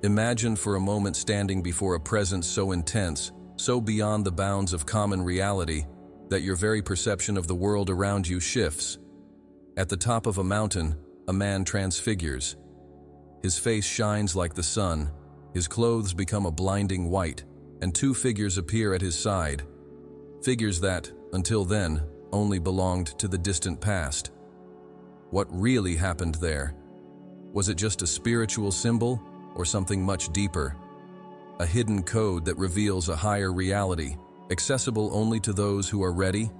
Imagine for a moment standing before a presence so intense, so beyond the bounds of common reality, that your very perception of the world around you shifts. At the top of a mountain, a man transfigures. His face shines like the sun, his clothes become a blinding white, and two figures appear at his side. Figures that, until then, only belonged to the distant past. What really happened there? Was it just a spiritual symbol, or something much deeper? A hidden code that reveals a higher reality, accessible only to those who are ready?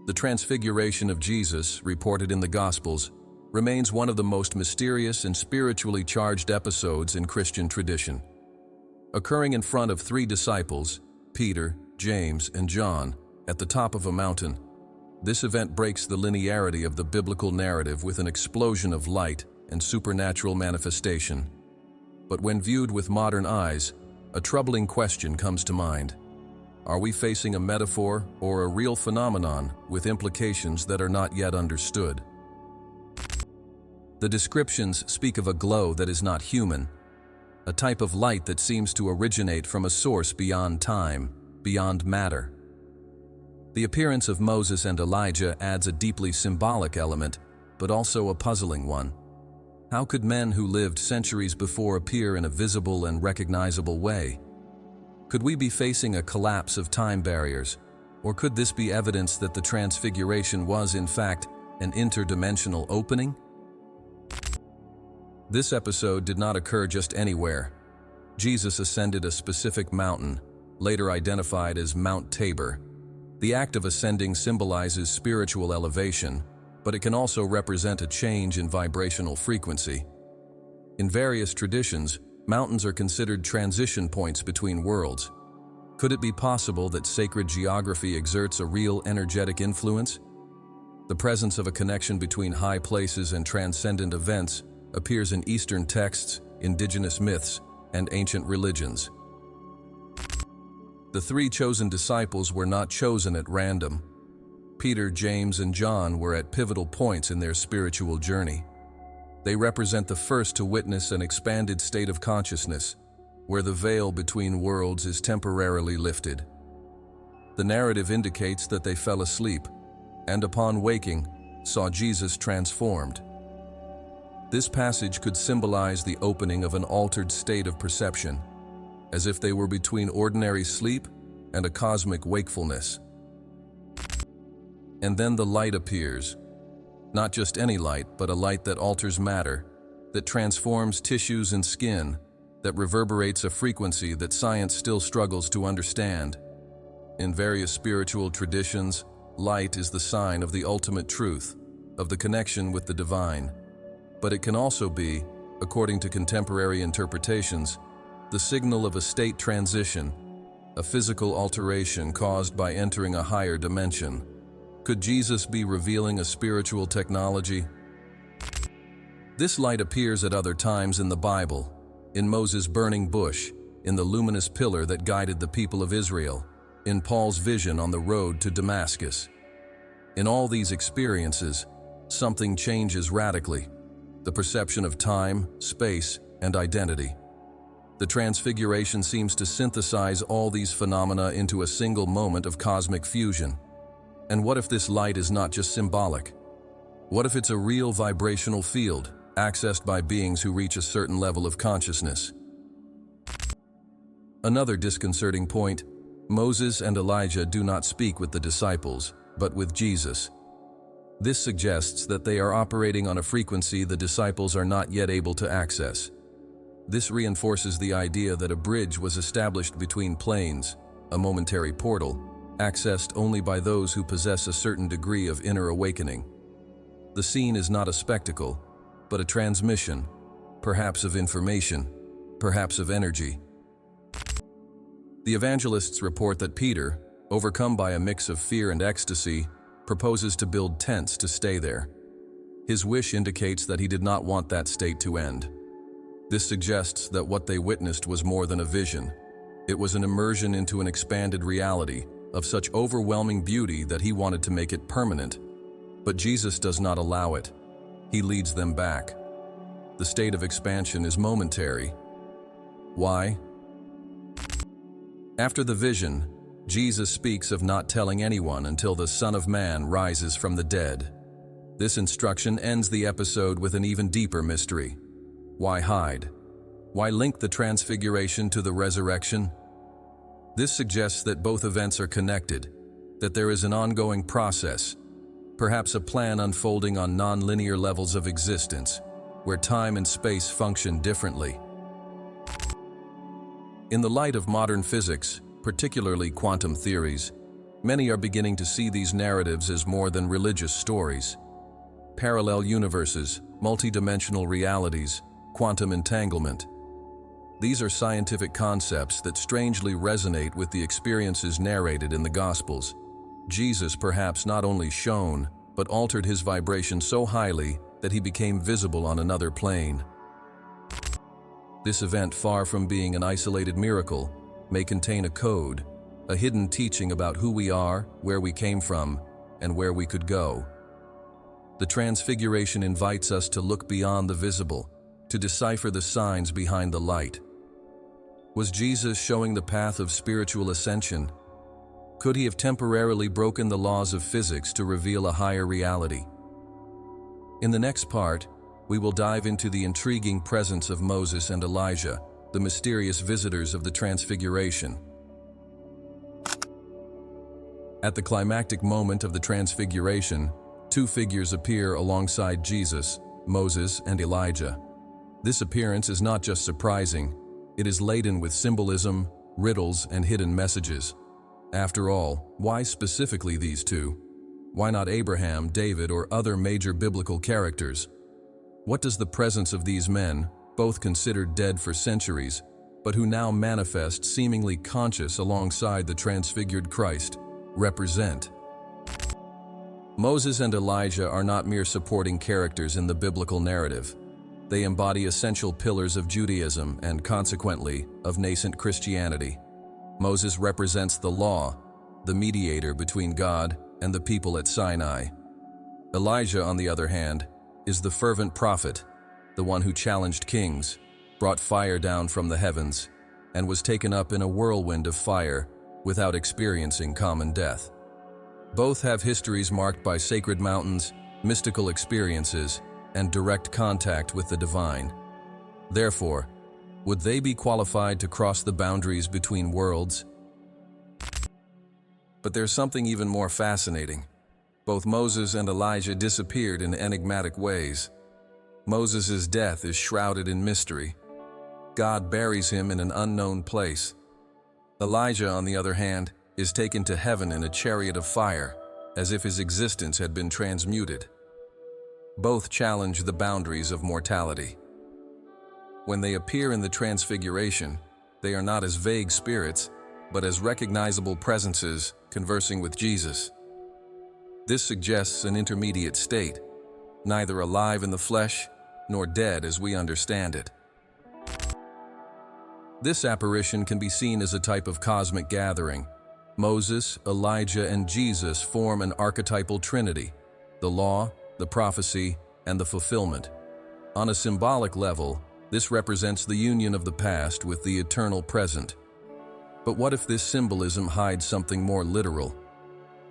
The Transfiguration of Jesus, reported in the Gospels, remains one of the most mysterious and spiritually charged episodes in Christian tradition. Occurring in front of three disciples, Peter, James, and John, at the top of a mountain, this event breaks the linearity of the biblical narrative with an explosion of light and supernatural manifestation. But when viewed with modern eyes, a troubling question comes to mind. Are we facing a metaphor or a real phenomenon with implications that are not yet understood? The descriptions speak of a glow that is not human, a type of light that seems to originate from a source beyond time, beyond matter. The appearance of Moses and Elijah adds a deeply symbolic element, but also a puzzling one. How could men who lived centuries before appear in a visible and recognizable way? Could we be facing a collapse of time barriers, or could this be evidence that the Transfiguration was, in fact, an interdimensional opening? This episode did not occur just anywhere. Jesus ascended a specific mountain, later identified as Mount Tabor. The act of ascending symbolizes spiritual elevation, but it can also represent a change in vibrational frequency. In various traditions, mountains are considered transition points between worlds. Could it be possible that sacred geography exerts a real energetic influence? The presence of a connection between high places and transcendent events appears in Eastern texts, indigenous myths, and ancient religions. The three chosen disciples were not chosen at random. Peter, James, and John were at pivotal points in their spiritual journey. They represent the first to witness an expanded state of consciousness, where the veil between worlds is temporarily lifted. The narrative indicates that they fell asleep, and upon waking, saw Jesus transformed. This passage could symbolize the opening of an altered state of perception, as if they were between ordinary sleep and a cosmic wakefulness. And then the light appears. Not just any light, but a light that alters matter, that transforms tissues and skin, that reverberates a frequency that science still struggles to understand. In various spiritual traditions, light is the sign of the ultimate truth, of the connection with the divine. But it can also be, according to contemporary interpretations, the signal of a state transition, a physical alteration caused by entering a higher dimension. Could Jesus be revealing a spiritual technology? This light appears at other times in the Bible, in Moses' burning bush, in the luminous pillar that guided the people of Israel, in Paul's vision on the road to Damascus. In all these experiences, something changes radically: the perception of time, space, and identity. The Transfiguration seems to synthesize all these phenomena into a single moment of cosmic fusion. And what if this light is not just symbolic? What if it's a real vibrational field, accessed by beings who reach a certain level of consciousness? Another disconcerting point: Moses and Elijah do not speak with the disciples, but with Jesus. This suggests that they are operating on a frequency the disciples are not yet able to access. This reinforces the idea that a bridge was established between planes, a momentary portal, accessed only by those who possess a certain degree of inner awakening. The scene is not a spectacle, but a transmission, perhaps of information, perhaps of energy. The evangelists report that Peter, overcome by a mix of fear and ecstasy, proposes to build tents to stay there. His wish indicates that he did not want that state to end. This suggests that what they witnessed was more than a vision. It was an immersion into an expanded reality of such overwhelming beauty that he wanted to make it permanent. But Jesus does not allow it. He leads them back. the state of expansion is momentary. Why? After the vision, Jesus speaks of not telling anyone until the Son of Man rises from the dead. This instruction ends the episode with an even deeper mystery. Why hide? Why link the Transfiguration to the resurrection? This suggests that both events are connected, that there is an ongoing process, perhaps a plan unfolding on non-linear levels of existence, where time and space function differently. In the light of modern physics, particularly quantum theories, many are beginning to see these narratives as more than religious stories. Parallel universes, multidimensional realities, quantum entanglement. These are scientific concepts that strangely resonate with the experiences narrated in the Gospels. Jesus perhaps not only shone, but altered his vibration so highly that he became visible on another plane. This event, far from being an isolated miracle, may contain a code, a hidden teaching about who we are, where we came from, and where we could go. The Transfiguration invites us to look beyond the visible, to decipher the signs behind the light. Was Jesus showing the path of spiritual ascension? Could he have temporarily broken the laws of physics to reveal a higher reality? In the next part, we will dive into the intriguing presence of Moses and Elijah, the mysterious visitors of the Transfiguration. At the climactic moment of the Transfiguration, two figures appear alongside Jesus, Moses and Elijah. This appearance is not just surprising, it is laden with symbolism, riddles, and hidden messages. After all, why specifically these two? Why not Abraham, David, or other major biblical characters? What does the presence of these men, both considered dead for centuries, but who now manifest seemingly conscious alongside the transfigured Christ, represent? Moses and Elijah are not mere supporting characters in the biblical narrative. They embody essential pillars of Judaism and, consequently, of nascent Christianity. Moses represents the law, the mediator between God and the people at Sinai. Elijah, on the other hand, is the fervent prophet, the one who challenged kings, brought fire down from the heavens, and was taken up in a whirlwind of fire without experiencing common death. Both have histories marked by sacred mountains, mystical experiences, and direct contact with the divine. Therefore, would they be qualified to cross the boundaries between worlds? But there's something even more fascinating. Both Moses and Elijah disappeared in enigmatic ways. Moses' death is shrouded in mystery. God buries him in an unknown place. Elijah, on the other hand, is taken to heaven in a chariot of fire, as if his existence had been transmuted. Both challenge the boundaries of mortality. When they appear in the Transfiguration, they are not as vague spirits, but as recognizable presences conversing with Jesus. This suggests an intermediate state, neither alive in the flesh nor dead as we understand it. This apparition can be seen as a type of cosmic gathering. Moses, Elijah, and Jesus form an archetypal trinity: the law, the prophecy, and the fulfillment. On a symbolic level, this represents the union of the past with the eternal present. But what if this symbolism hides something more literal?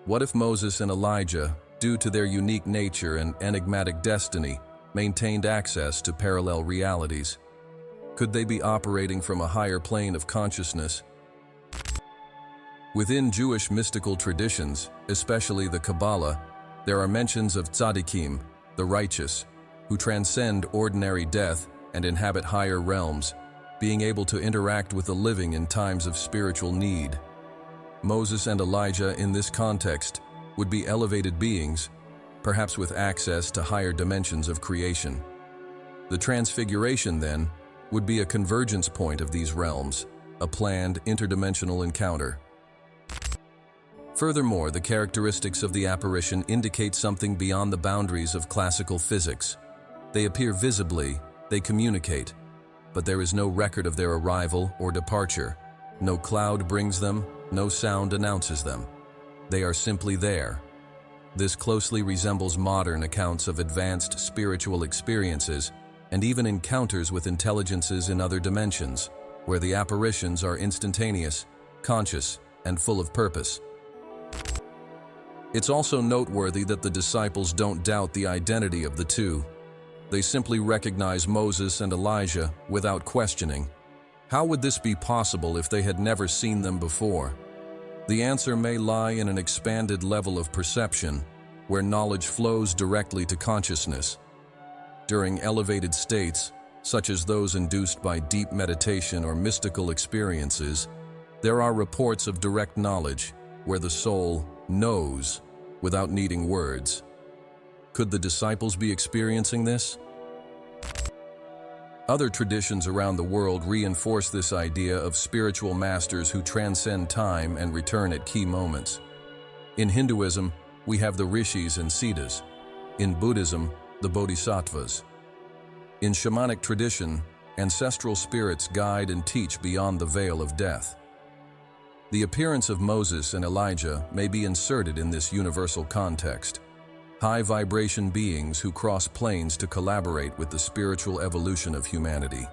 What if Moses and Elijah, due to their unique nature and enigmatic destiny, maintained access to parallel realities? Could they be operating from a higher plane of consciousness? Within Jewish mystical traditions, especially the Kabbalah, there are mentions of tzaddikim, the righteous, who transcend ordinary death and inhabit higher realms, being able to interact with the living in times of spiritual need. Moses and Elijah in this context would be elevated beings, perhaps with access to higher dimensions of creation. The Transfiguration, then, would be a convergence point of these realms, a planned interdimensional encounter. Furthermore, the characteristics of the apparition indicate something beyond the boundaries of classical physics. They appear visibly, they communicate, but there is no record of their arrival or departure. No cloud brings them, no sound announces them. They are simply there. This closely resembles modern accounts of advanced spiritual experiences, and even encounters with intelligences in other dimensions, where the apparitions are instantaneous, conscious, and full of purpose. It's also noteworthy that the disciples don't doubt the identity of the two. They simply recognize Moses and Elijah without questioning. How would this be possible if they had never seen them before? The answer may lie in an expanded level of perception, where knowledge flows directly to consciousness. During elevated states, such as those induced by deep meditation or mystical experiences, there are reports of direct knowledge, where the soul knows without needing words. Could the disciples be experiencing this? Other traditions around the world reinforce this idea of spiritual masters who transcend time and return at key moments. In Hinduism, we have the rishis and siddhas. In Buddhism, the bodhisattvas. In shamanic tradition, ancestral spirits guide and teach beyond the veil of death. The appearance of Moses and Elijah may be inserted in this universal context. High-vibration beings who cross planes to collaborate with the spiritual evolution of humanity.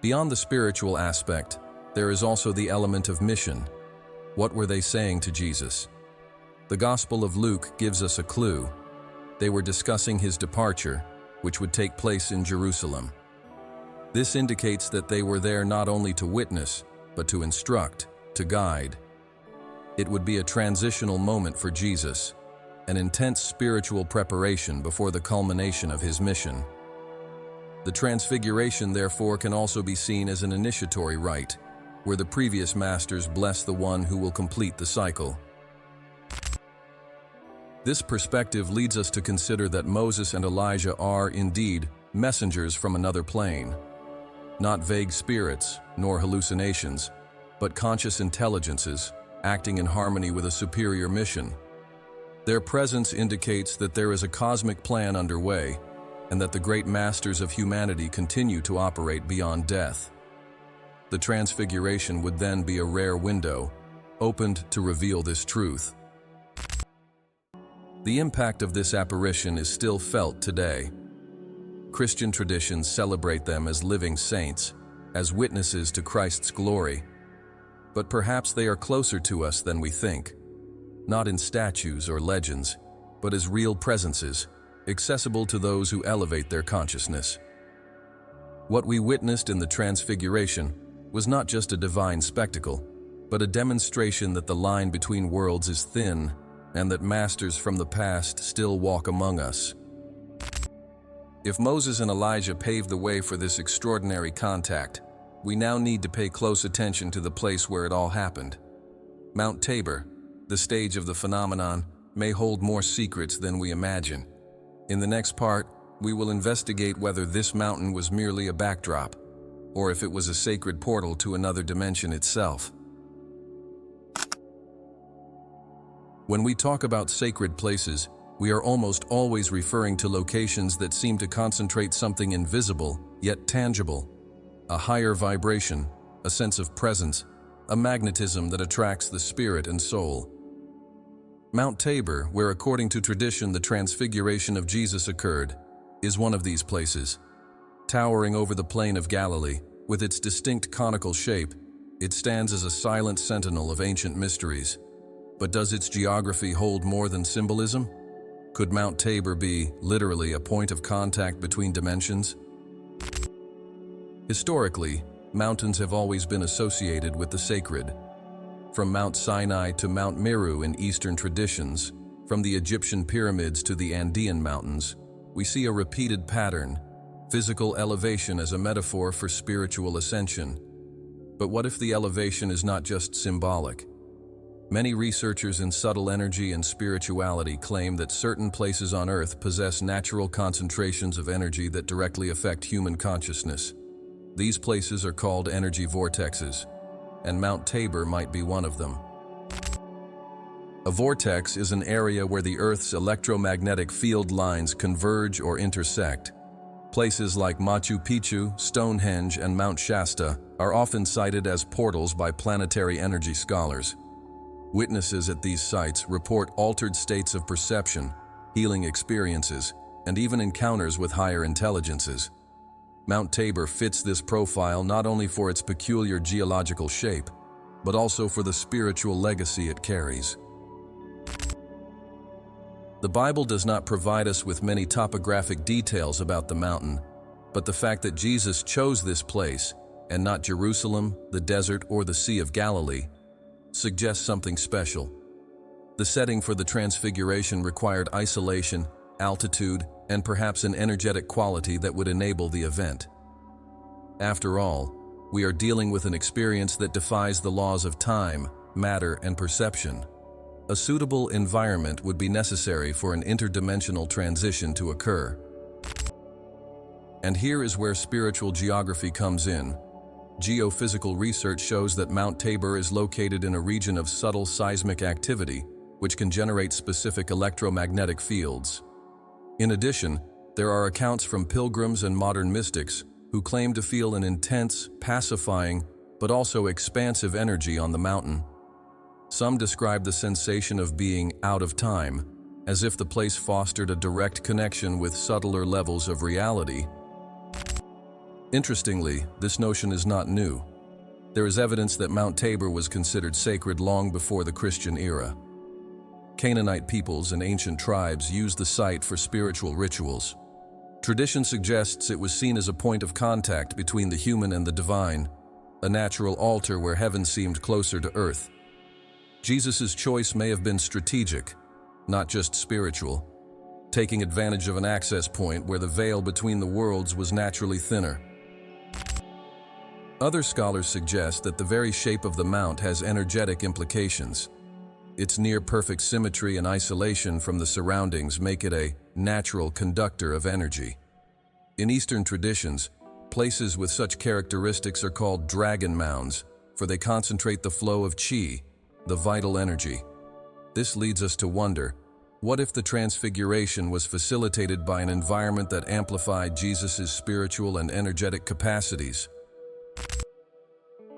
Beyond the spiritual aspect, there is also the element of mission. What were they saying to Jesus? The Gospel of Luke gives us a clue. They were discussing his departure, which would take place in Jerusalem. This indicates that they were there not only to witness, but to instruct, to guide. It would be a transitional moment for Jesus, an intense spiritual preparation before the culmination of his mission. The Transfiguration, therefore, can also be seen as an initiatory rite, where the previous masters bless the one who will complete the cycle. This perspective leads us to consider that Moses and Elijah are, indeed, messengers from another plane. Not vague spirits, nor hallucinations, but conscious intelligences, acting in harmony with a superior mission. Their presence indicates that there is a cosmic plan underway, and that the great masters of humanity continue to operate beyond death. The Transfiguration would then be a rare window, opened to reveal this truth. The impact of this apparition is still felt today. Christian traditions celebrate them as living saints, as witnesses to Christ's glory. But perhaps they are closer to us than we think. Not in statues or legends, but as real presences, accessible to those who elevate their consciousness. What we witnessed in the Transfiguration was not just a divine spectacle, but a demonstration that the line between worlds is thin and that masters from the past still walk among us. If Moses and Elijah paved the way for this extraordinary contact, we now need to pay close attention to the place where it all happened. Mount Tabor, the stage of the phenomenon, may hold more secrets than we imagine. In the next part, we will investigate whether this mountain was merely a backdrop, or if it was a sacred portal to another dimension itself. When we talk about sacred places, we are almost always referring to locations that seem to concentrate something invisible, yet tangible. A higher vibration, a sense of presence, a magnetism that attracts the spirit and soul. Mount Tabor, where according to tradition the Transfiguration of Jesus occurred, is one of these places. Towering over the plain of Galilee, with its distinct conical shape, it stands as a silent sentinel of ancient mysteries. But does its geography hold more than symbolism? Could Mount Tabor be, literally, a point of contact between dimensions? Historically, mountains have always been associated with the sacred. From Mount Sinai to Mount Meru in Eastern traditions, from the Egyptian pyramids to the Andean mountains, we see a repeated pattern, physical elevation as a metaphor for spiritual ascension. But what if the elevation is not just symbolic? Many researchers in subtle energy and spirituality claim that certain places on Earth possess natural concentrations of energy that directly affect human consciousness. These places are called energy vortexes, and Mount Tabor might be one of them. A vortex is an area where the Earth's electromagnetic field lines converge or intersect. Places like Machu Picchu, Stonehenge, and Mount Shasta are often cited as portals by planetary energy scholars. Witnesses at these sites report altered states of perception, healing experiences, and even encounters with higher intelligences. Mount Tabor fits this profile not only for its peculiar geological shape, but also for the spiritual legacy it carries. The Bible does not provide us with many topographic details about the mountain, but the fact that Jesus chose this place, and not Jerusalem, the desert, or the Sea of Galilee, suggests something special. The setting for the Transfiguration required isolation, altitude, and perhaps an energetic quality that would enable the event. After all, we are dealing with an experience that defies the laws of time, matter, and perception. A suitable environment would be necessary for an interdimensional transition to occur. And here is where spiritual geography comes in. Geophysical research shows that Mount Tabor is located in a region of subtle seismic activity, which can generate specific electromagnetic fields. In addition, there are accounts from pilgrims and modern mystics who claim to feel an intense, pacifying, but also expansive energy on the mountain. Some describe the sensation of being out of time, as if the place fostered a direct connection with subtler levels of reality. Interestingly, this notion is not new. There is evidence that Mount Tabor was considered sacred long before the Christian era. Canaanite peoples and ancient tribes used the site for spiritual rituals. Tradition suggests it was seen as a point of contact between the human and the divine, a natural altar where heaven seemed closer to earth. Jesus' choice may have been strategic, not just spiritual, taking advantage of an access point where the veil between the worlds was naturally thinner. Other scholars suggest that the very shape of the mount has energetic implications. Its near-perfect symmetry and isolation from the surroundings make it a natural conductor of energy. In Eastern traditions, places with such characteristics are called dragon mounds, for they concentrate the flow of qi, the vital energy. This leads us to wonder, what if the Transfiguration was facilitated by an environment that amplified Jesus' spiritual and energetic capacities?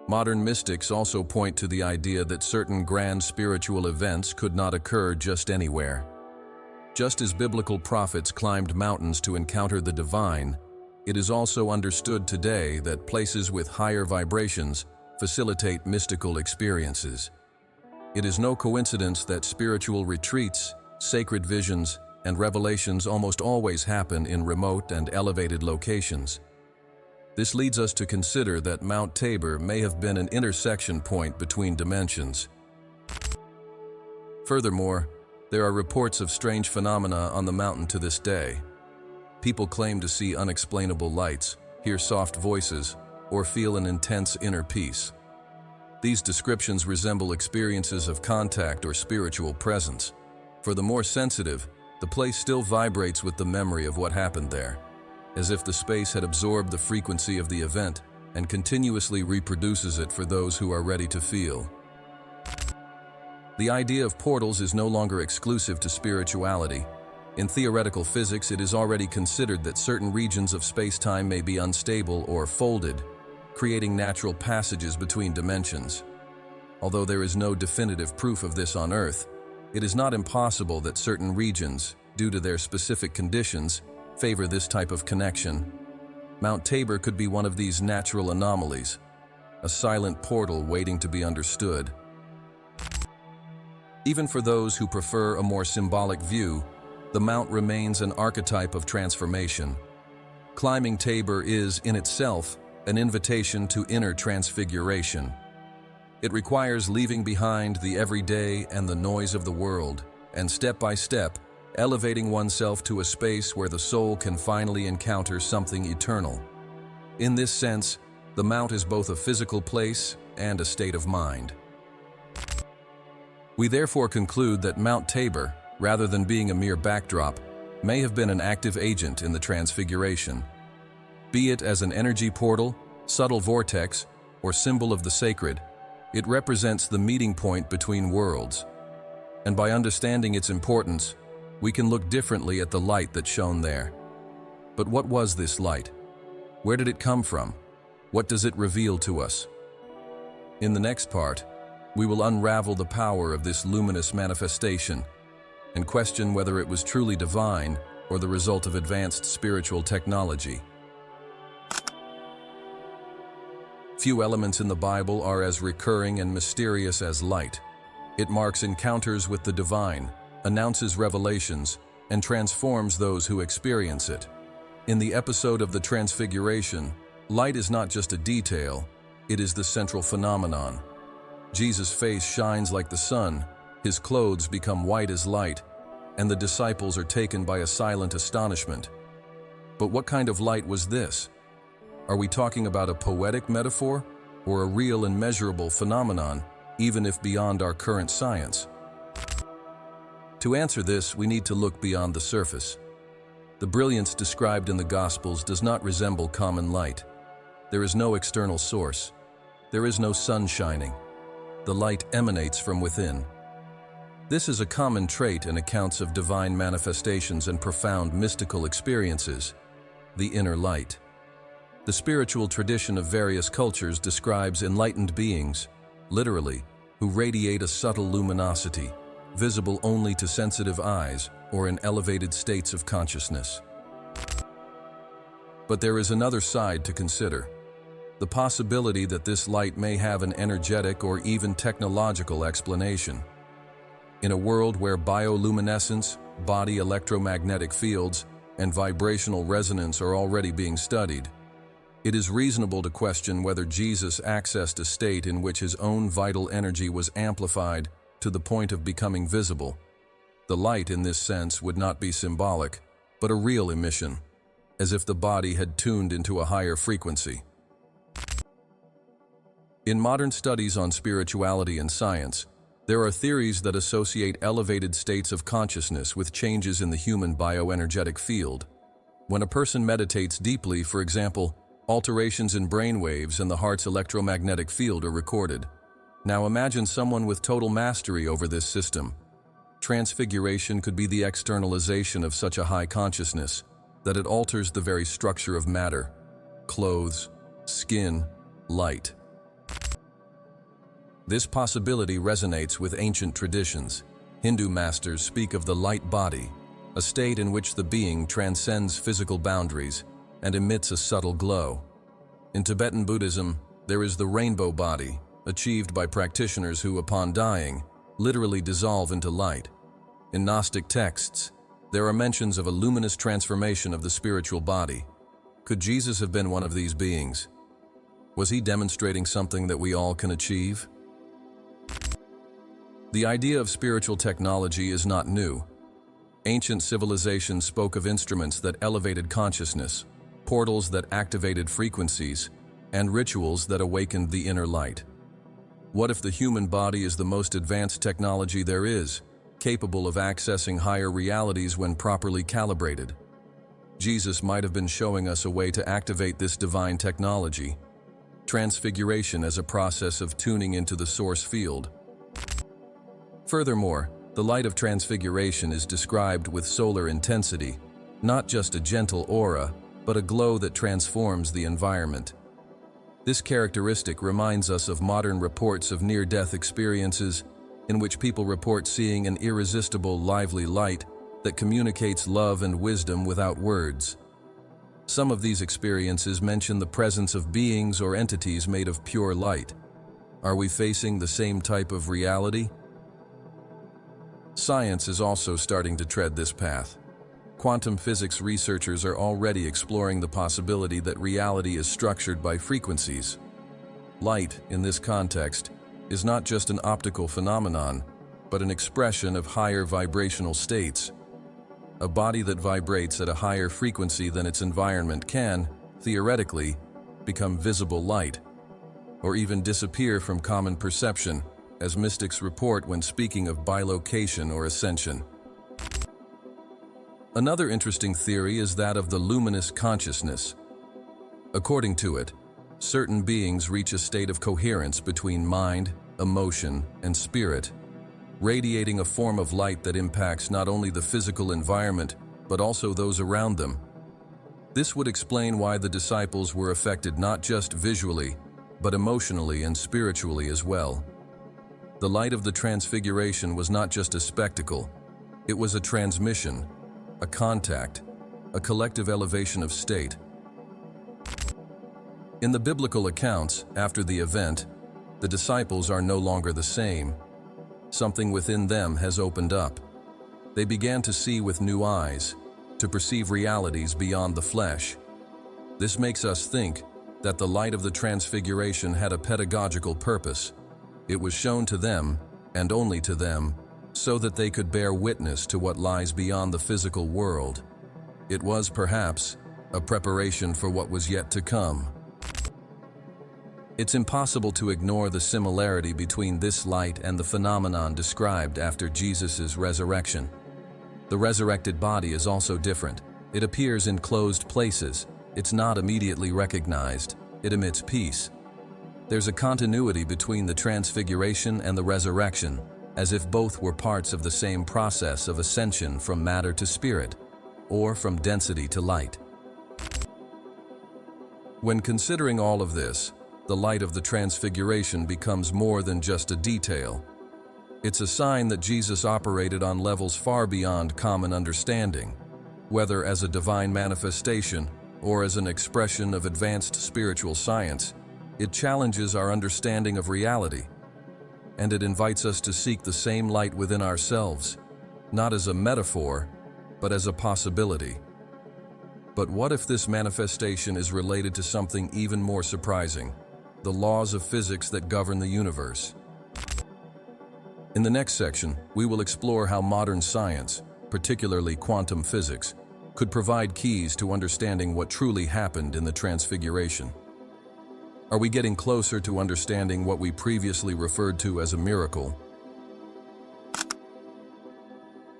Modern mystics also point to the idea that certain grand spiritual events could not occur just anywhere. Just as biblical prophets climbed mountains to encounter the divine, it is also understood today that places with higher vibrations facilitate mystical experiences. It is no coincidence that spiritual retreats, sacred visions, and revelations almost always happen in remote and elevated locations. This leads us to consider that Mount Tabor may have been an intersection point between dimensions. Furthermore, there are reports of strange phenomena on the mountain to this day. People claim to see unexplainable lights, hear soft voices, or feel an intense inner peace. These descriptions resemble experiences of contact or spiritual presence. For the more sensitive, the place still vibrates with the memory of what happened there, as if the space had absorbed the frequency of the event and continuously reproduces it for those who are ready to feel. The idea of portals is no longer exclusive to spirituality. In theoretical physics, it is already considered that certain regions of space-time may be unstable or folded, creating natural passages between dimensions. Although there is no definitive proof of this on Earth, it is not impossible that certain regions, due to their specific conditions, favor this type of connection. Mount Tabor could be one of these natural anomalies, a silent portal waiting to be understood. Even for those who prefer a more symbolic view, the mount remains an archetype of transformation. Climbing Tabor is, in itself, an invitation to inner transfiguration. It requires leaving behind the everyday and the noise of the world, and step by step, elevating oneself to a space where the soul can finally encounter something eternal. In this sense, the mount is both a physical place and a state of mind. We therefore conclude that Mount Tabor, rather than being a mere backdrop, may have been an active agent in the Transfiguration. Be it as an energy portal, subtle vortex, or symbol of the sacred, it represents the meeting point between worlds. And by understanding its importance, we can look differently at the light that shone there. But what was this light? Where did it come from? What does it reveal to us? In the next part, we will unravel the power of this luminous manifestation and question whether it was truly divine or the result of advanced spiritual technology. Few elements in the Bible are as recurring and mysterious as light. It marks encounters with the divine, announces revelations, and transforms those who experience it. In the episode of the Transfiguration, light is not just a detail, it is the central phenomenon. Jesus' face shines like the sun, his clothes become white as light, and the disciples are taken by a silent astonishment. But what kind of light was this? Are we talking about a poetic metaphor or a real and measurable phenomenon, even if beyond our current science? To answer this, we need to look beyond the surface. The brilliance described in the Gospels does not resemble common light. There is no external source. There is no sun shining. The light emanates from within. This is a common trait in accounts of divine manifestations and profound mystical experiences, the inner light. The spiritual tradition of various cultures describes enlightened beings, literally, who radiate a subtle luminosity, visible only to sensitive eyes or in elevated states of consciousness. But there is another side to consider: the possibility that this light may have an energetic or even technological explanation. In a world where bioluminescence, body electromagnetic fields, and vibrational resonance are already being studied, it is reasonable to question whether Jesus accessed a state in which his own vital energy was amplified to the point of becoming visible. The light in this sense would not be symbolic, but a real emission, as if the body had tuned into a higher frequency. In modern studies on spirituality and science, there are theories that associate elevated states of consciousness with changes in the human bioenergetic field. When a person meditates deeply, for example, alterations in brain waves and the heart's electromagnetic field are recorded. Now imagine someone with total mastery over this system. Transfiguration could be the externalization of such a high consciousness that it alters the very structure of matter: clothes, skin, light. This possibility resonates with ancient traditions. Hindu masters speak of the light body, a state in which the being transcends physical boundaries and emits a subtle glow. In Tibetan Buddhism, there is the rainbow body, achieved by practitioners who, upon dying, literally dissolve into light. In Gnostic texts, there are mentions of a luminous transformation of the spiritual body. Could Jesus have been one of these beings? Was he demonstrating something that we all can achieve? The idea of spiritual technology is not new. Ancient civilizations spoke of instruments that elevated consciousness, portals that activated frequencies, and rituals that awakened the inner light. What if the human body is the most advanced technology there is, capable of accessing higher realities when properly calibrated? Jesus might have been showing us a way to activate this divine technology. Transfiguration as a process of tuning into the source field. Furthermore, the light of transfiguration is described with solar intensity, not just a gentle aura, but a glow that transforms the environment. This characteristic reminds us of modern reports of near-death experiences in which people report seeing an irresistible, lively light that communicates love and wisdom without words. Some of these experiences mention the presence of beings or entities made of pure light. Are we facing the same type of reality? Science is also starting to tread this path. Quantum physics researchers are already exploring the possibility that reality is structured by frequencies. Light, in this context, is not just an optical phenomenon, but an expression of higher vibrational states. A body that vibrates at a higher frequency than its environment can, theoretically, become visible light, or even disappear from common perception, as mystics report when speaking of bilocation or ascension. Another interesting theory is that of the luminous consciousness. According to it, certain beings reach a state of coherence between mind, emotion, and spirit, radiating a form of light that impacts not only the physical environment, but also those around them. This would explain why the disciples were affected not just visually, but emotionally and spiritually as well. The light of the Transfiguration was not just a spectacle, it was a transmission, a contact, a collective elevation of state. In the biblical accounts, after the event, the disciples are no longer the same. Something within them has opened up. They began to see with new eyes, to perceive realities beyond the flesh. This makes us think that the light of the Transfiguration had a pedagogical purpose. It was shown to them, and only to them, so that they could bear witness to what lies beyond the physical world. It was, perhaps, a preparation for what was yet to come. It's impossible to ignore the similarity between this light and the phenomenon described after Jesus' resurrection. The resurrected body is also different. It appears in closed places. It's not immediately recognized. It emits peace. There's a continuity between the Transfiguration and the resurrection, as if both were parts of the same process of ascension from matter to spirit, or from density to light. When considering all of this, the light of the Transfiguration becomes more than just a detail. It's a sign that Jesus operated on levels far beyond common understanding, whether as a divine manifestation or as an expression of advanced spiritual science. It challenges our understanding of reality, and it invites us to seek the same light within ourselves, not as a metaphor, but as a possibility. But what if this manifestation is related to something even more surprising? The laws of physics that govern the universe. In the next section, we will explore how modern science, particularly quantum physics, could provide keys to understanding what truly happened in the Transfiguration. Are we getting closer to understanding what we previously referred to as a miracle?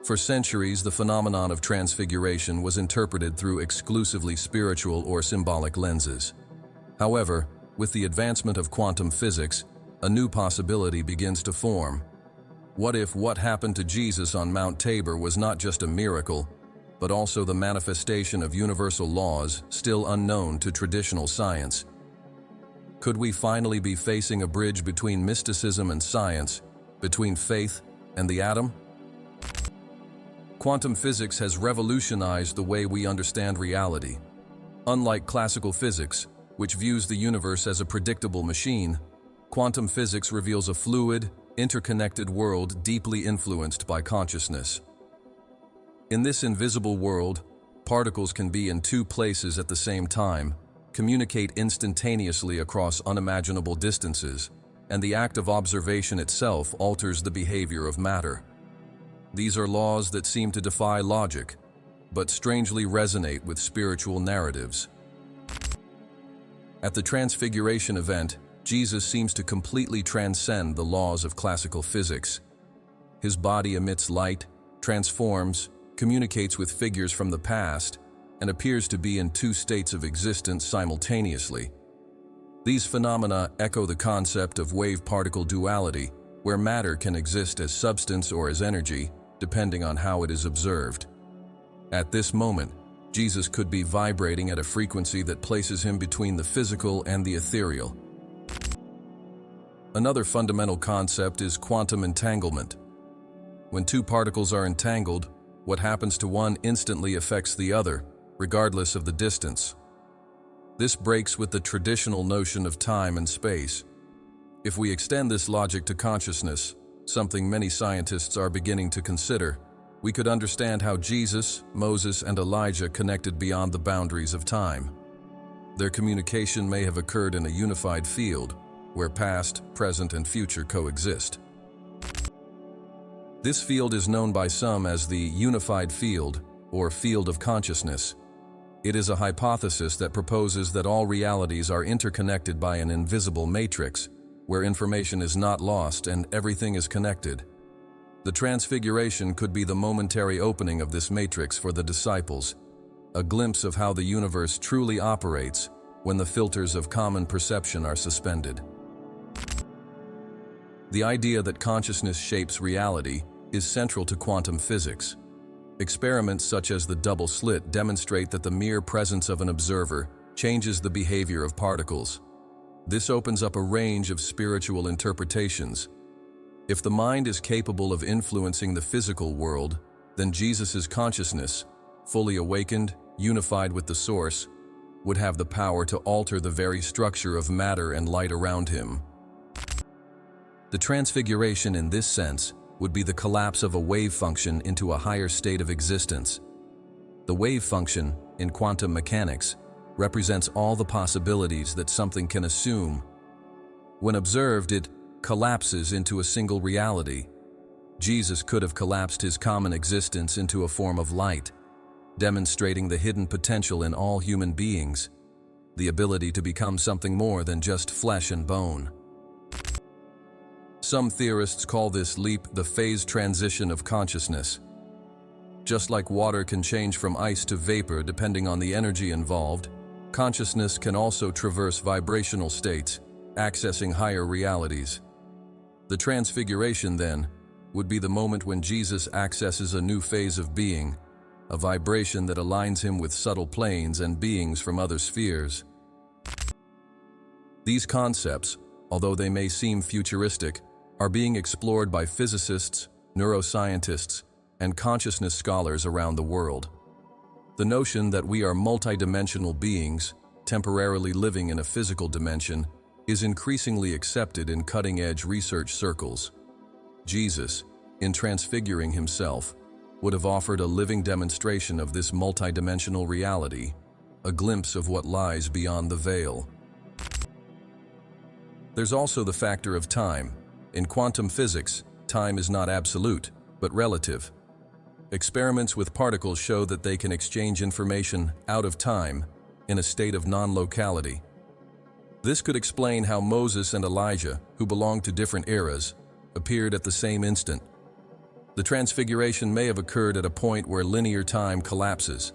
For centuries, the phenomenon of transfiguration was interpreted through exclusively spiritual or symbolic lenses. However, with the advancement of quantum physics, a new possibility begins to form. What if what happened to Jesus on Mount Tabor was not just a miracle, but also the manifestation of universal laws still unknown to traditional science? Could we finally be facing a bridge between mysticism and science, between faith and the atom? Quantum physics has revolutionized the way we understand reality. Unlike classical physics, which views the universe as a predictable machine, quantum physics reveals a fluid, interconnected world deeply influenced by consciousness. In this invisible world, particles can be in two places at the same time, communicate instantaneously across unimaginable distances, and the act of observation itself alters the behavior of matter. These are laws that seem to defy logic, but strangely resonate with spiritual narratives. At the Transfiguration event, Jesus seems to completely transcend the laws of classical physics. His body emits light, transforms, communicates with figures from the past, and appears to be in two states of existence simultaneously. These phenomena echo the concept of wave-particle duality, where matter can exist as substance or as energy, depending on how it is observed. At this moment, Jesus could be vibrating at a frequency that places him between the physical and the ethereal. Another fundamental concept is quantum entanglement. When two particles are entangled, what happens to one instantly affects the other, regardless of the distance. This breaks with the traditional notion of time and space. If we extend this logic to consciousness, something many scientists are beginning to consider, we could understand how Jesus, Moses, and Elijah connected beyond the boundaries of time. Their communication may have occurred in a unified field, where past, present, and future coexist. This field is known by some as the unified field, or field of consciousness. It is a hypothesis that proposes that all realities are interconnected by an invisible matrix, where information is not lost and everything is connected. The Transfiguration could be the momentary opening of this matrix for the disciples, a glimpse of how the universe truly operates when the filters of common perception are suspended. The idea that consciousness shapes reality is central to quantum physics. Experiments such as the double slit demonstrate that the mere presence of an observer changes the behavior of particles. This opens up a range of spiritual interpretations. If the mind is capable of influencing the physical world, then Jesus' consciousness, fully awakened, unified with the Source, would have the power to alter the very structure of matter and light around him. The transfiguration in this sense would be the collapse of a wave function into a higher state of existence. The wave function, in quantum mechanics, represents all the possibilities that something can assume. When observed, it collapses into a single reality. Jesus could have collapsed his common existence into a form of light, demonstrating the hidden potential in all human beings, the ability to become something more than just flesh and bone. Some theorists call this leap the phase transition of consciousness. Just like water can change from ice to vapor depending on the energy involved, consciousness can also traverse vibrational states, accessing higher realities. The transfiguration, then, would be the moment when Jesus accesses a new phase of being, a vibration that aligns him with subtle planes and beings from other spheres. These concepts, although they may seem futuristic, are being explored by physicists, neuroscientists, and consciousness scholars around the world. The notion that we are multidimensional beings, temporarily living in a physical dimension, is increasingly accepted in cutting-edge research circles. Jesus, in transfiguring himself, would have offered a living demonstration of this multidimensional reality, a glimpse of what lies beyond the veil. There's also the factor of time. In quantum physics, time is not absolute, but relative. Experiments with particles show that they can exchange information out of time in a state of non-locality. This could explain how Moses and Elijah, who belonged to different eras, appeared at the same instant. The transfiguration may have occurred at a point where linear time collapses,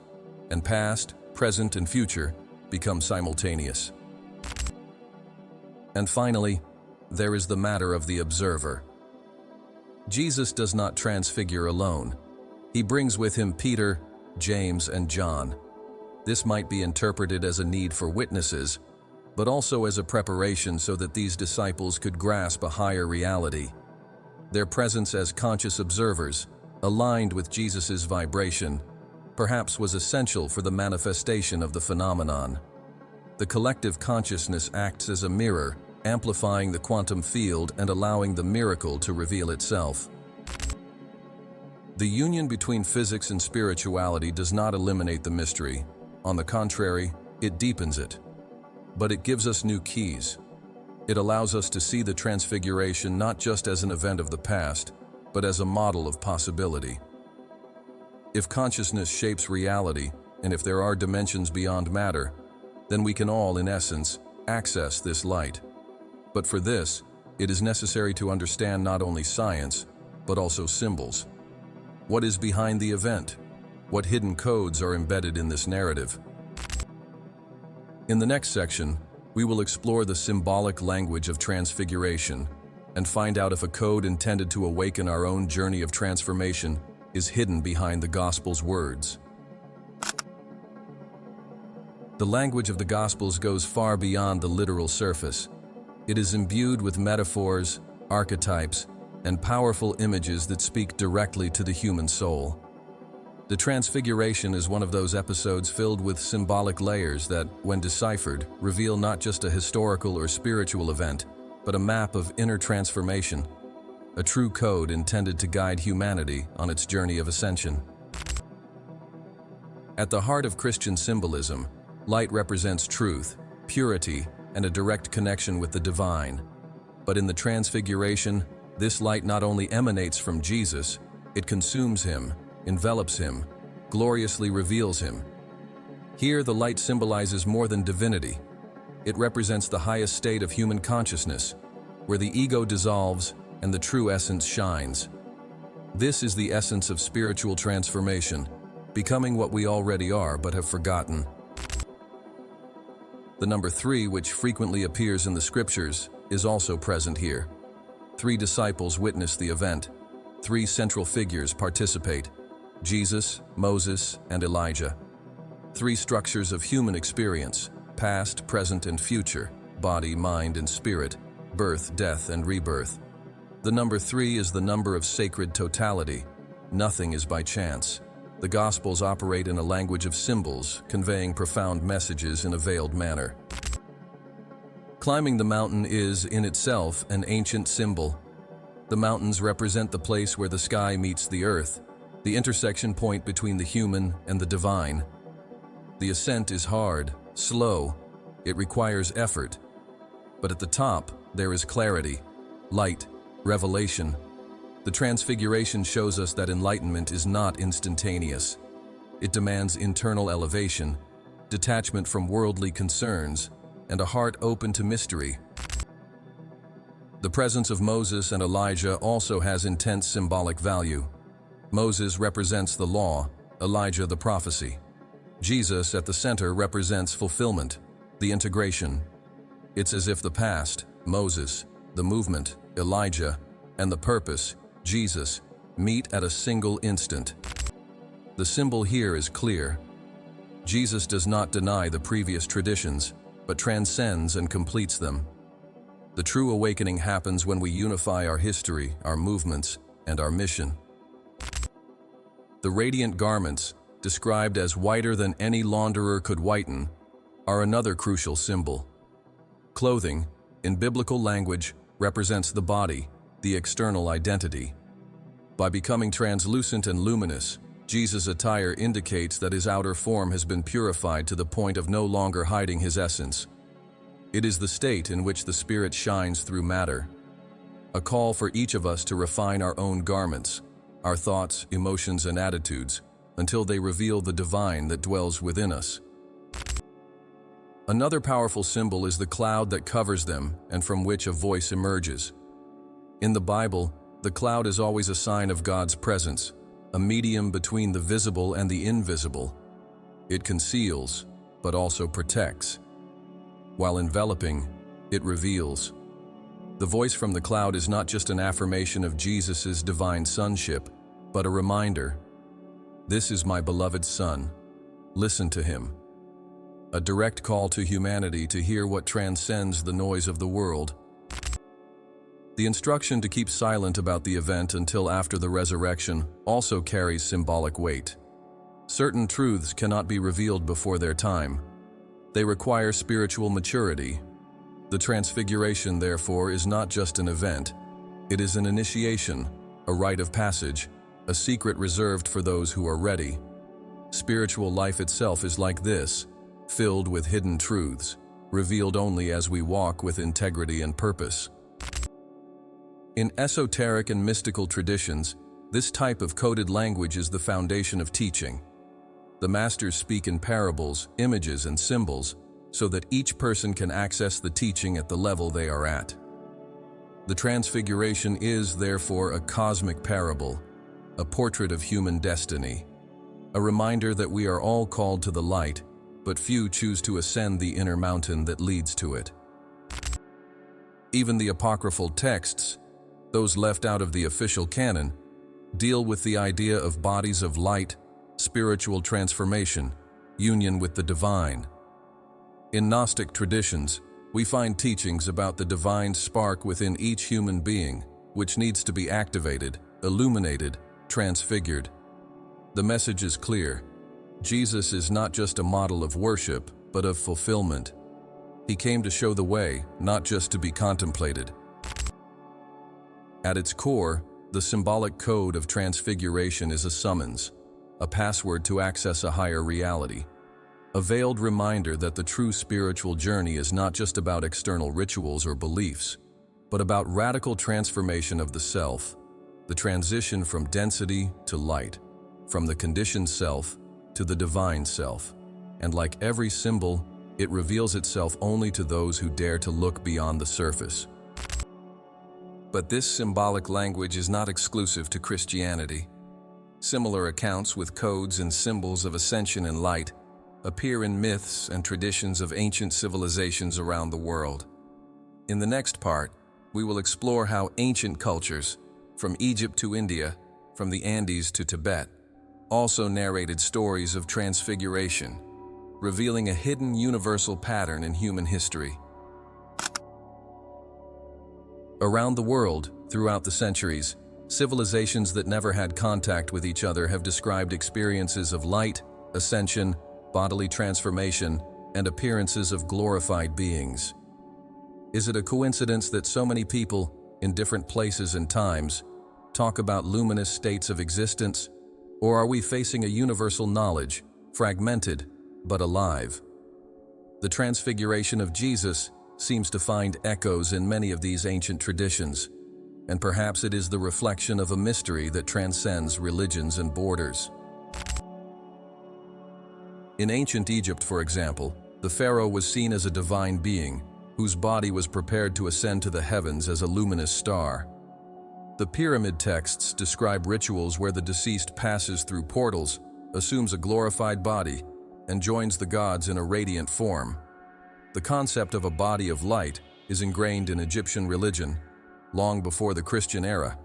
and past, present, and future become simultaneous. And finally, there is the matter of the observer. Jesus does not transfigure alone. He brings with him Peter, James, and John. This might be interpreted as a need for witnesses, but also as a preparation so that these disciples could grasp a higher reality. Their presence as conscious observers, aligned with Jesus' vibration, perhaps was essential for the manifestation of the phenomenon. The collective consciousness acts as a mirror, amplifying the quantum field and allowing the miracle to reveal itself. The union between physics and spirituality does not eliminate the mystery. On the contrary, it deepens it. But it gives us new keys. It allows us to see the transfiguration not just as an event of the past, but as a model of possibility. If consciousness shapes reality, and if there are dimensions beyond matter, then we can all, in essence, access this light. But for this, it is necessary to understand not only science, but also symbols. What is behind the event? What hidden codes are embedded in this narrative? In the next section, we will explore the symbolic language of transfiguration and find out if a code intended to awaken our own journey of transformation is hidden behind the Gospel's words. The language of the Gospels goes far beyond the literal surface. It is imbued with metaphors, archetypes, and powerful images that speak directly to the human soul. The Transfiguration is one of those episodes filled with symbolic layers that, when deciphered, reveal not just a historical or spiritual event, but a map of inner transformation, a true code intended to guide humanity on its journey of ascension. At the heart of Christian symbolism, light represents truth, purity, and a direct connection with the divine. But in the Transfiguration, this light not only emanates from Jesus, it consumes him, envelops him, gloriously reveals him. Here, the light symbolizes more than divinity. It represents the highest state of human consciousness, where the ego dissolves and the true essence shines. This is the essence of spiritual transformation, becoming what we already are but have forgotten. The number 3, which frequently appears in the scriptures, is also present here. 3 disciples witness the event. 3 central figures participate: Jesus, Moses, and Elijah. 3 structures of human experience: past, present, and future, body, mind, and spirit, birth, death, and rebirth. The number 3 is the number of sacred totality. Nothing is by chance. The Gospels operate in a language of symbols, conveying profound messages in a veiled manner. Climbing the mountain is, in itself, an ancient symbol. The mountains represent the place where the sky meets the earth, the intersection point between the human and the divine. The ascent is hard, slow, it requires effort. But at the top, there is clarity, light, revelation. The Transfiguration shows us that enlightenment is not instantaneous. It demands internal elevation, detachment from worldly concerns, and a heart open to mystery. The presence of Moses and Elijah also has intense symbolic value. Moses represents the law, Elijah the prophecy. Jesus at the center represents fulfillment, the integration. It's as if the past, Moses, the movement, Elijah, and the purpose, Jesus, meet at a single instant. The symbol here is clear. Jesus does not deny the previous traditions, but transcends and completes them. The true awakening happens when we unify our history, our movements, and our mission. The radiant garments, described as whiter than any launderer could whiten, are another crucial symbol. Clothing, in biblical language, represents the body, the external identity. By becoming translucent and luminous, Jesus' attire indicates that his outer form has been purified to the point of no longer hiding his essence. It is the state in which the Spirit shines through matter. A call for each of us to refine our own garments, our thoughts, emotions, and attitudes, until they reveal the divine that dwells within us. Another powerful symbol is the cloud that covers them and from which a voice emerges. In the Bible, the cloud is always a sign of God's presence, a medium between the visible and the invisible. It conceals, but also protects. While enveloping, it reveals. The voice from the cloud is not just an affirmation of Jesus' divine sonship, but a reminder. This is my beloved Son. Listen to him. A direct call to humanity to hear what transcends the noise of the world. The instruction to keep silent about the event until after the resurrection also carries symbolic weight. Certain truths cannot be revealed before their time. They require spiritual maturity. The Transfiguration, therefore, is not just an event. It is an initiation, a rite of passage, a secret reserved for those who are ready. Spiritual life itself is like this, filled with hidden truths, revealed only as we walk with integrity and purpose. In esoteric and mystical traditions, this type of coded language is the foundation of teaching. The masters speak in parables, images, and symbols, so that each person can access the teaching at the level they are at. The Transfiguration is, therefore, a cosmic parable, a portrait of human destiny, a reminder that we are all called to the light, but few choose to ascend the inner mountain that leads to it. Even the apocryphal texts, those left out of the official canon, deal with the idea of bodies of light, spiritual transformation, union with the divine. In Gnostic traditions, we find teachings about the divine spark within each human being, which needs to be activated, illuminated, transfigured. The message is clear. Jesus is not just a model of worship, but of fulfillment. He came to show the way, not just to be contemplated. At its core, the symbolic code of Transfiguration is a summons, a password to access a higher reality, a veiled reminder that the true spiritual journey is not just about external rituals or beliefs, but about radical transformation of the self, the transition from density to light, from the conditioned self to the divine self. And like every symbol, it reveals itself only to those who dare to look beyond the surface. But this symbolic language is not exclusive to Christianity. Similar accounts with codes and symbols of ascension and light appear in myths and traditions of ancient civilizations around the world. In the next part, we will explore how ancient cultures, from Egypt to India, from the Andes to Tibet, also narrated stories of transfiguration, revealing a hidden universal pattern in human history. Around the world, throughout the centuries, Civilizations that never had contact with each other have described experiences of light, ascension, bodily transformation, and appearances of glorified beings. Is it a coincidence that so many people, in different places and times, talk about luminous states of existence, or are we facing a universal knowledge, fragmented but alive? The Transfiguration of Jesus seems to find echoes in many of these ancient traditions, and perhaps it is the reflection of a mystery that transcends religions and borders. In ancient Egypt, for example, the pharaoh was seen as a divine being whose body was prepared to ascend to the heavens as a luminous star. The pyramid texts describe rituals where the deceased passes through portals, assumes a glorified body, and joins the gods in a radiant form. The concept of a body of light is ingrained in Egyptian religion, long before the Christian era.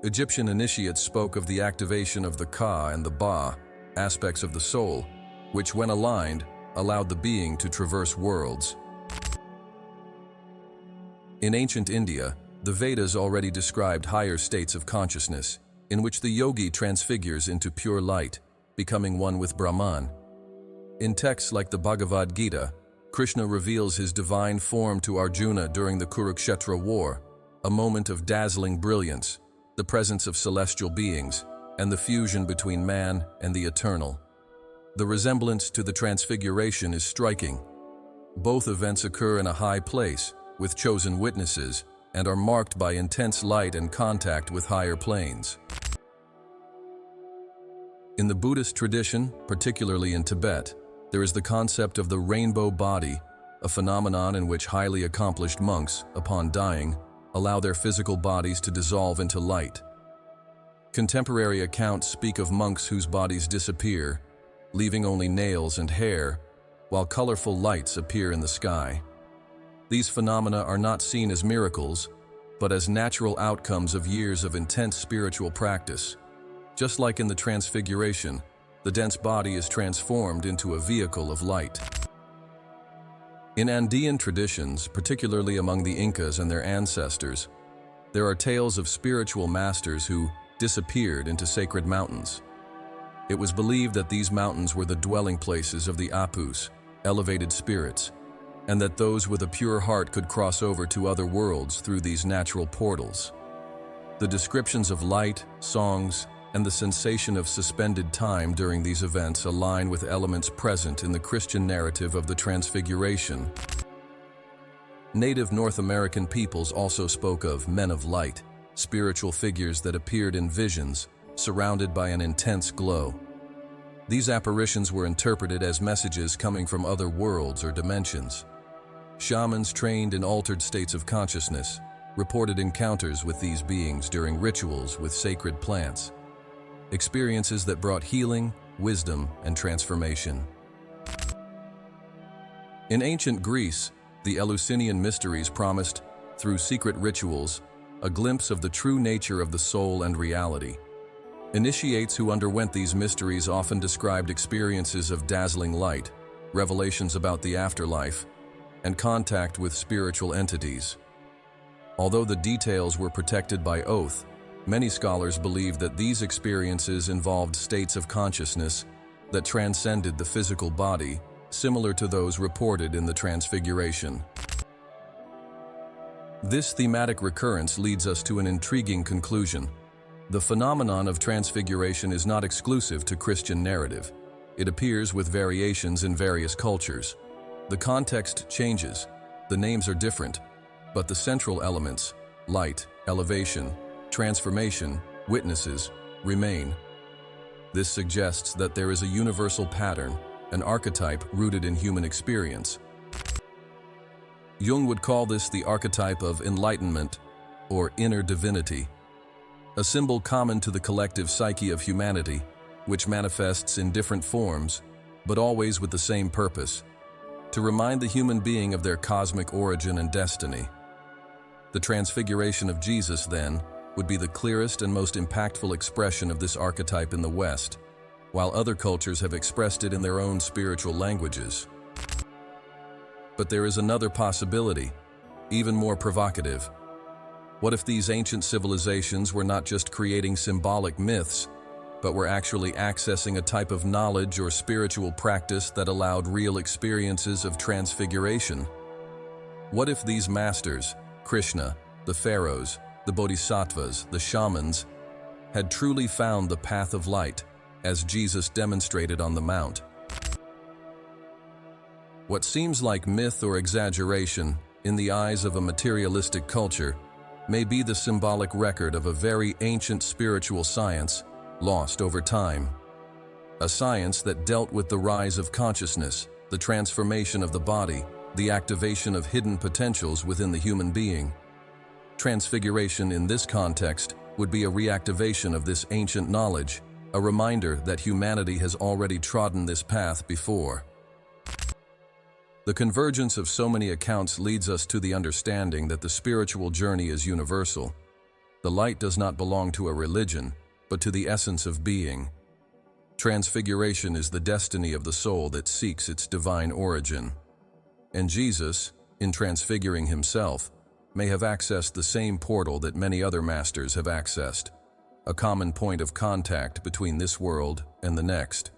Egyptian initiates spoke of the activation of the Ka and the Ba, aspects of the soul, which when aligned, allowed the being to traverse worlds. In ancient India, the Vedas already described higher states of consciousness, in which the yogi transfigures into pure light, becoming one with Brahman. In texts like the Bhagavad Gita, Krishna reveals his divine form to Arjuna during the Kurukshetra war, a moment of dazzling brilliance, the presence of celestial beings, and the fusion between man and the eternal. The resemblance to the Transfiguration is striking. Both events occur in a high place, with chosen witnesses, and are marked by intense light and contact with higher planes. In the Buddhist tradition, particularly in Tibet, there is the concept of the rainbow body, a phenomenon in which highly accomplished monks, upon dying, allow their physical bodies to dissolve into light. Contemporary accounts speak of monks whose bodies disappear, leaving only nails and hair, while colorful lights appear in the sky. These phenomena are not seen as miracles, but as natural outcomes of years of intense spiritual practice. Just like in the Transfiguration, the dense body is transformed into a vehicle of light. In Andean traditions, particularly among the Incas and their ancestors, there are tales of spiritual masters who disappeared into sacred mountains. It was believed that these mountains were the dwelling places of the Apus, elevated spirits, and that those with a pure heart could cross over to other worlds through these natural portals. The descriptions of light, songs, and the sensation of suspended time during these events align with elements present in the Christian narrative of the Transfiguration. Native North American peoples also spoke of men of light, spiritual figures that appeared in visions, surrounded by an intense glow. These apparitions were interpreted as messages coming from other worlds or dimensions. Shamans trained in altered states of consciousness reported encounters with these beings during rituals with sacred plants, experiences that brought healing, wisdom, and transformation. In ancient Greece, the Eleusinian mysteries promised, through secret rituals, a glimpse of the true nature of the soul and reality. Initiates who underwent these mysteries often described experiences of dazzling light, revelations about the afterlife, and contact with spiritual entities. Although the details were protected by oath, many scholars believe that these experiences involved states of consciousness that transcended the physical body, similar to those reported in the Transfiguration. This thematic recurrence leads us to an intriguing conclusion. The phenomenon of transfiguration is not exclusive to Christian narrative. It appears with variations in various cultures. The context changes, the names are different, but the central elements, light, elevation, transformation, witnesses, remain. This suggests that there is a universal pattern, an archetype rooted in human experience. Jung would call this the archetype of enlightenment, or inner divinity, a symbol common to the collective psyche of humanity, which manifests in different forms, but always with the same purpose: to remind the human being of their cosmic origin and destiny. The Transfiguration of Jesus, then, would be the clearest and most impactful expression of this archetype in the West, while other cultures have expressed it in their own spiritual languages. But there is another possibility, even more provocative. What if these ancient civilizations were not just creating symbolic myths, but were actually accessing a type of knowledge or spiritual practice that allowed real experiences of transfiguration? What if these masters, Krishna, the pharaohs, the bodhisattvas, the shamans, had truly found the path of light, as Jesus demonstrated on the Mount? What seems like myth or exaggeration in the eyes of a materialistic culture may be the symbolic record of a very ancient spiritual science lost over time. A science that dealt with the rise of consciousness, the transformation of the body, the activation of hidden potentials within the human being. Transfiguration in this context would be a reactivation of this ancient knowledge, a reminder that humanity has already trodden this path before. The convergence of so many accounts leads us to the understanding that the spiritual journey is universal. The light does not belong to a religion, but to the essence of being. Transfiguration is the destiny of the soul that seeks its divine origin. And Jesus, in transfiguring himself, may have accessed the same portal that many other masters have accessed, a common point of contact between this world and the next.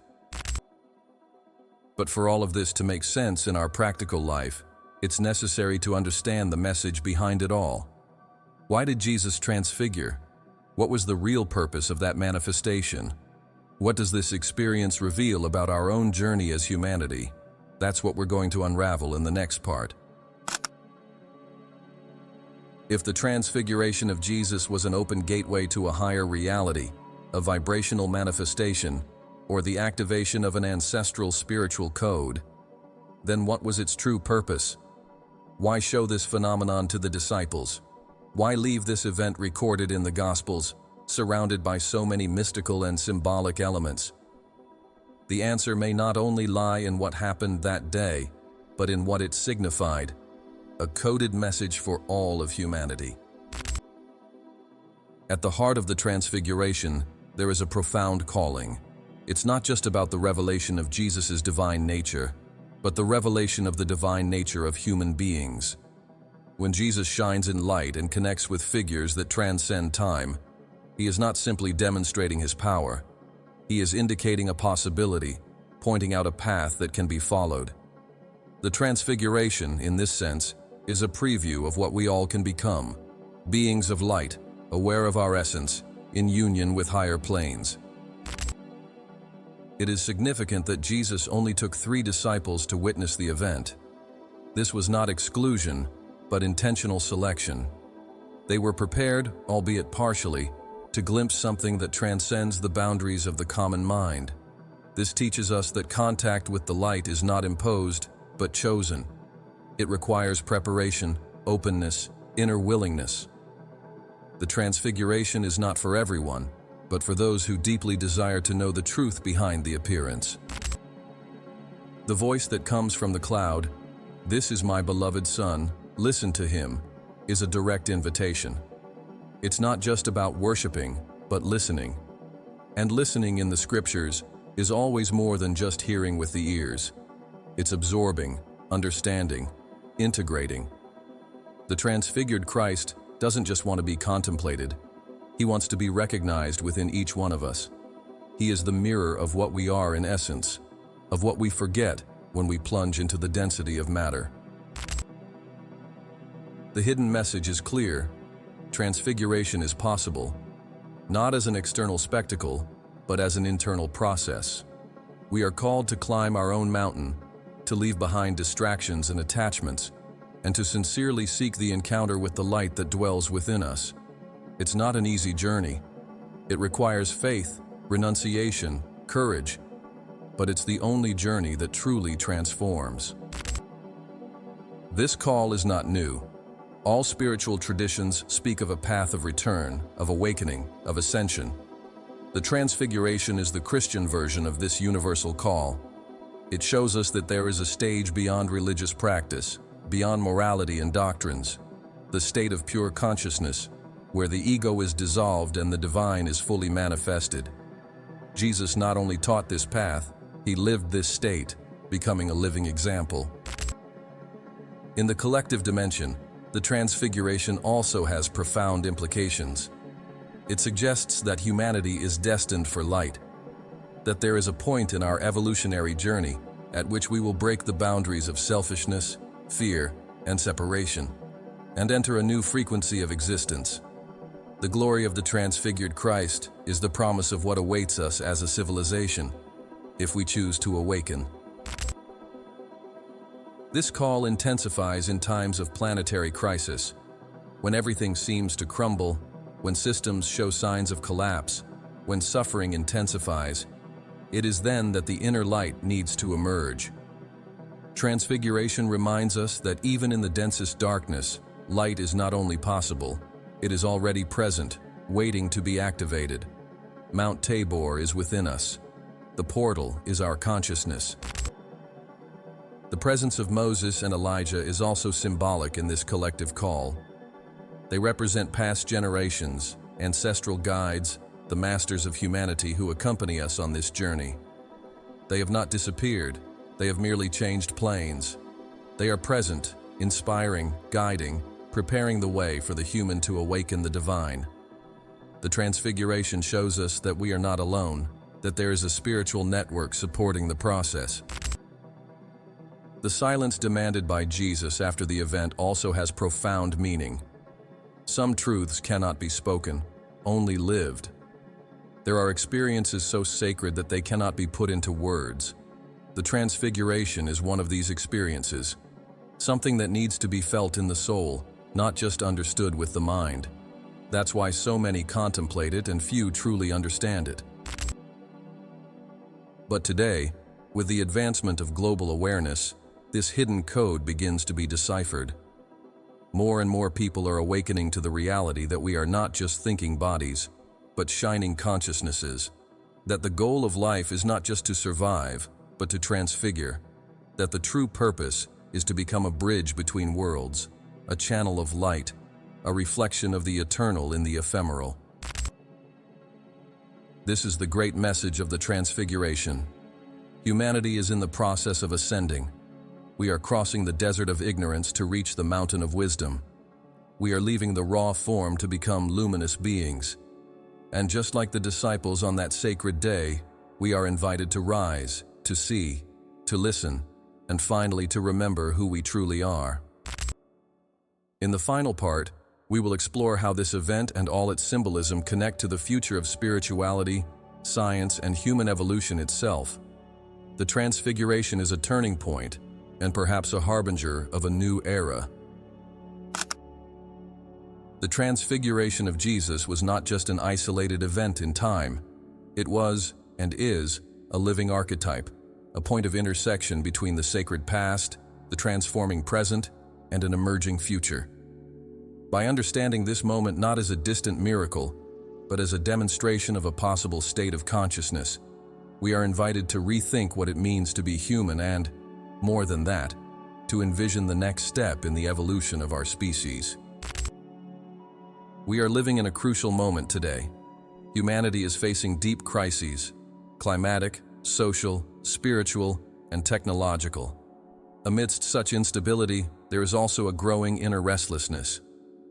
But for all of this to make sense in our practical life, it's necessary to understand the message behind it all. Why did Jesus transfigure? What was the real purpose of that manifestation? What does this experience reveal about our own journey as humanity? That's what we're going to unravel in the next part. If the transfiguration of Jesus was an open gateway to a higher reality, a vibrational manifestation, or the activation of an ancestral spiritual code, then what was its true purpose? Why show this phenomenon to the disciples? Why leave this event recorded in the Gospels, surrounded by so many mystical and symbolic elements? The answer may not only lie in what happened that day, but in what it signified, a coded message for all of humanity. At the heart of the Transfiguration, there is a profound calling. It's not just about the revelation of Jesus' divine nature, but the revelation of the divine nature of human beings. When Jesus shines in light and connects with figures that transcend time, he is not simply demonstrating his power. He is indicating a possibility, pointing out a path that can be followed. The Transfiguration, in this sense, is a preview of what we all can become, beings of light, aware of our essence, in union with higher planes. It is significant that Jesus only took 3 disciples to witness the event. This was not exclusion, but intentional selection. They were prepared, albeit partially, to glimpse something that transcends the boundaries of the common mind. This teaches us that contact with the light is not imposed, but chosen. It requires preparation, openness, inner willingness. The Transfiguration is not for everyone, but for those who deeply desire to know the truth behind the appearance. The voice that comes from the cloud, "This is my beloved Son, listen to him," is a direct invitation. It's not just about worshiping, but listening. And listening in the scriptures is always more than just hearing with the ears. It's absorbing, understanding, integrating. The transfigured Christ doesn't just want to be contemplated. He wants to be recognized within each one of us. He is the mirror of what we are in essence, of what we forget when we plunge into the density of matter. The hidden message is clear. Transfiguration is possible, not as an external spectacle, but as an internal process. We are called to climb our own mountain, to leave behind distractions and attachments, and to sincerely seek the encounter with the light that dwells within us. It's not an easy journey. It requires faith, renunciation, courage, but it's the only journey that truly transforms. This call is not new. All spiritual traditions speak of a path of return, of awakening, of ascension. The Transfiguration is the Christian version of this universal call. It shows us that there is a stage beyond religious practice, beyond morality and doctrines, the state of pure consciousness, where the ego is dissolved and the divine is fully manifested. Jesus not only taught this path, he lived this state, becoming a living example. In the collective dimension, The Transfiguration also has profound implications. It suggests that humanity is destined for light, that there is a point in our evolutionary journey at which we will break the boundaries of selfishness, fear, and separation, and enter a new frequency of existence. The glory of the transfigured Christ is the promise of what awaits us as a civilization, if we choose to awaken. This call intensifies in times of planetary crisis, when everything seems to crumble, when systems show signs of collapse, when suffering intensifies. It is then that the inner light needs to emerge. Transfiguration reminds us that even in the densest darkness, light is not only possible, it is already present, waiting to be activated. Mount Tabor is within us. The portal is our consciousness. The presence of Moses and Elijah is also symbolic in this collective call. They represent past generations, ancestral guides, the masters of humanity who accompany us on this journey. They have not disappeared, they have merely changed planes. They are present, inspiring, guiding, preparing the way for the human to awaken the divine. The Transfiguration shows us that we are not alone, that there is a spiritual network supporting the process. The silence demanded by Jesus after the event also has profound meaning. Some truths cannot be spoken, only lived. There are experiences so sacred that they cannot be put into words. The Transfiguration is one of these experiences, something that needs to be felt in the soul, not just understood with the mind. That's why so many contemplate it and few truly understand it. But today, with the advancement of global awareness, this hidden code begins to be deciphered. More and more people are awakening to the reality that we are not just thinking bodies, but shining consciousnesses. That the goal of life is not just to survive, but to transfigure. That the true purpose is to become a bridge between worlds, a channel of light, a reflection of the eternal in the ephemeral. This is the great message of the Transfiguration. Humanity is in the process of ascending. We are crossing the desert of ignorance to reach the mountain of wisdom. We are leaving the raw form to become luminous beings. And just like the disciples on that sacred day, we are invited to rise, to see, to listen, and finally to remember who we truly are. In the final part, we will explore how this event and all its symbolism connect to the future of spirituality, science, and human evolution itself. The Transfiguration is a turning point, and perhaps a harbinger of a new era. The Transfiguration of Jesus was not just an isolated event in time. It was, and is, a living archetype, a point of intersection between the sacred past, the transforming present, and an emerging future. By understanding this moment not as a distant miracle, but as a demonstration of a possible state of consciousness, we are invited to rethink what it means to be human and, more than that, to envision the next step in the evolution of our species. We are living in a crucial moment today. Humanity is facing deep crises: climatic, social, spiritual, and technological. Amidst such instability, there is also a growing inner restlessness,